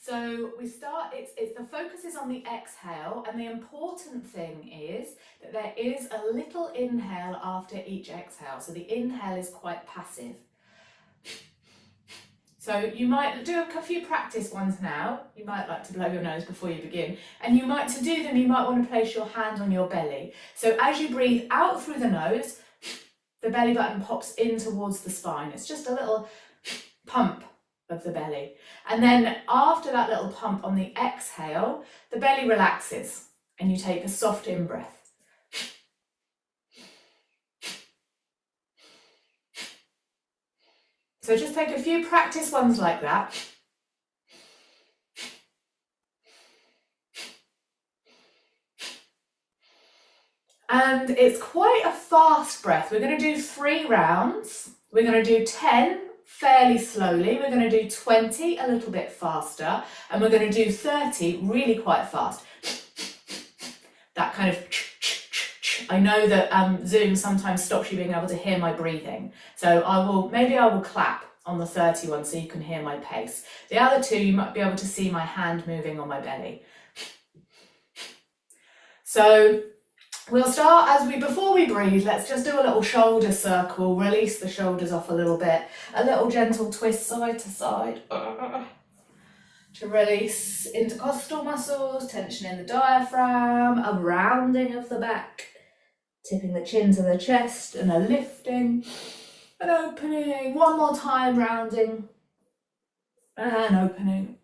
So we start, the focus is on the exhale, and the important thing is that there is a little inhale after each exhale. So the inhale is quite passive. So you might do a few practice ones now. You might like to blow your nose before you begin. And you might, to do them, you might want to place your hand on your belly. So as you breathe out through the nose, the belly button pops in towards the spine. It's just a little pump of the belly. And then after that little pump on the exhale, the belly relaxes and you take a soft in-breath. So just take a few practice ones like that. And it's quite a fast breath. We're going to do 3 rounds. We're going to do 10 fairly slowly. We're going to do 20 a little bit faster. And we're going to do 30 really quite fast. That kind of... I know that Zoom sometimes stops you being able to hear my breathing. So maybe I will clap on the 30 one so you can hear my pace. The other 2, you might be able to see my hand moving on my belly. So we'll start before we breathe, let's just do a little shoulder circle, release the shoulders off a little bit, a little gentle twist side to side to release intercostal muscles, tension in the diaphragm, a rounding of the back, tipping the chin to the chest, and a lifting, an opening, one more time, rounding, and opening.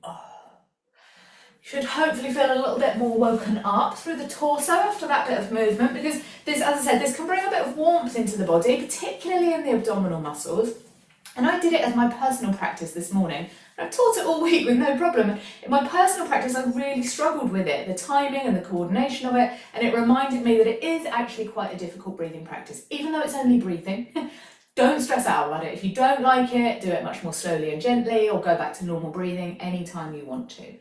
Should hopefully feel a little bit more woken up through the torso after that bit of movement, because this, as I said, this can bring a bit of warmth into the body, particularly in the abdominal muscles. And I did it as my personal practice this morning. I've taught it all week with no problem. In my personal practice, I really struggled with it, the timing and the coordination of it, and it reminded me that it is actually quite a difficult breathing practice, even though it's only breathing. Don't stress out about it. If you don't like it, do it much more slowly and gently, or go back to normal breathing anytime you want to.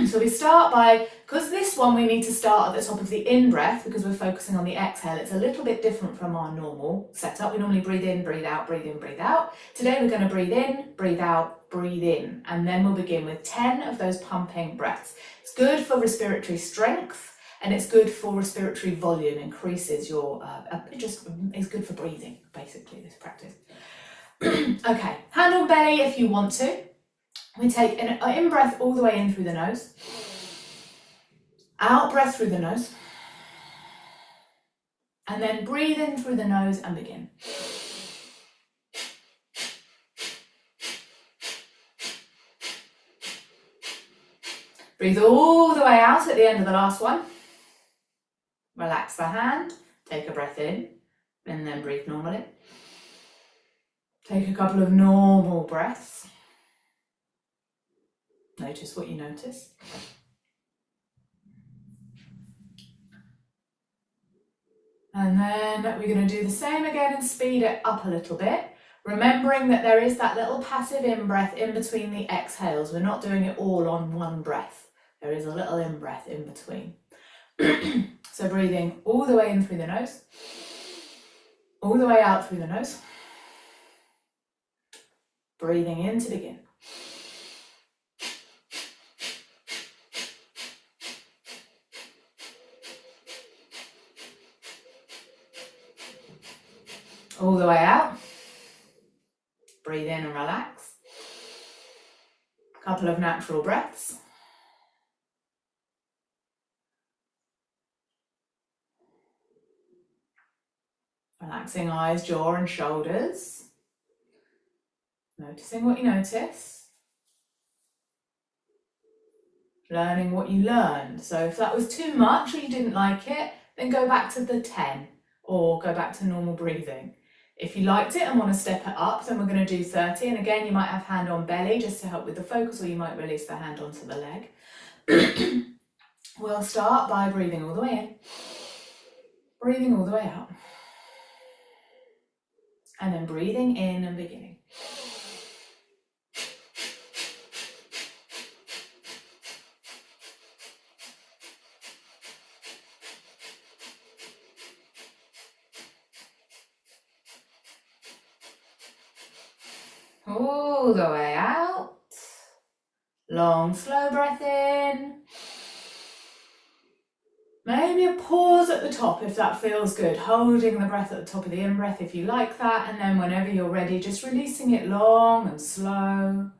So we start by, because this one we need to start at the top of the in-breath because we're focusing on the exhale. It's a little bit different from our normal setup. We normally breathe in, breathe out, breathe in, breathe out. Today we're going to breathe in, breathe out, breathe in, and then we'll begin with 10 of those pumping breaths. It's good for respiratory strength and it's good for respiratory volume, increases your, it's good for breathing, basically, this practice. Okay, hand on belly if you want to. We take an in-breath all the way in through the nose, out-breath through the nose, and then breathe in through the nose and begin. Breathe all the way out at the end of the last one. Relax the hand, take a breath in, and then breathe normally. Take a couple of normal breaths. Notice what you notice. And then we're going to do the same again and speed it up a little bit, remembering that there is that little passive in-breath in between the exhales. We're not doing it all on one breath. There is a little in-breath in between. So breathing all the way in through the nose, all the way out through the nose. Breathing in to begin. All the way out. Breathe in and relax. A couple of natural breaths. Relaxing eyes, jaw and shoulders. Noticing what you notice. Learning what you learned. So if that was too much or you didn't like it, then go back to the 10 or go back to normal breathing. If you liked it and want to step it up, then we're going to do 30. And again, you might have hand on belly just to help with the focus, or you might release the hand onto the leg. We'll start by breathing all the way in, breathing all the way out, and then breathing in and beginning. All the way out, Long, slow breath in. Maybe a pause at the top if that feels good. Holding the breath at the top of the in-breath if you like that. And then whenever you're ready, just releasing it long and slow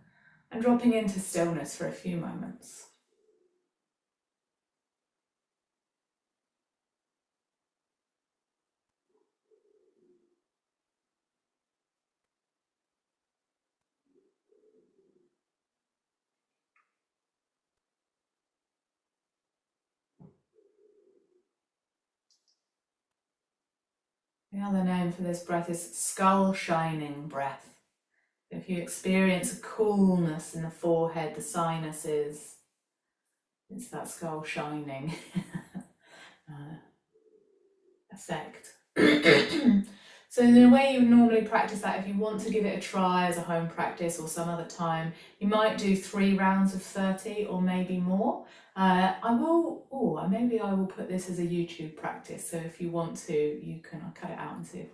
and dropping into stillness for a few moments. The other name for this breath is skull shining breath. If you experience a coolness in the forehead, the sinuses, it's that skull shining effect. So the way you normally practice that, if you want to give it a try as a home practice or some other time, you might do 3 rounds of 30 or maybe more. Maybe I will put this as a YouTube practice. So if you want to, you can, I'll cut it out and see if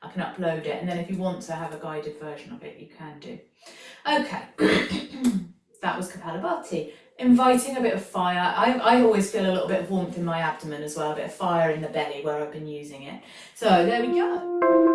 I can upload it. And then if you want to have a guided version of it, you can do. Okay, that was Kapalbhati. Inviting a bit of fire. I always feel a little bit of warmth in my abdomen as well, a bit of fire in the belly where I've been using it. So there we go.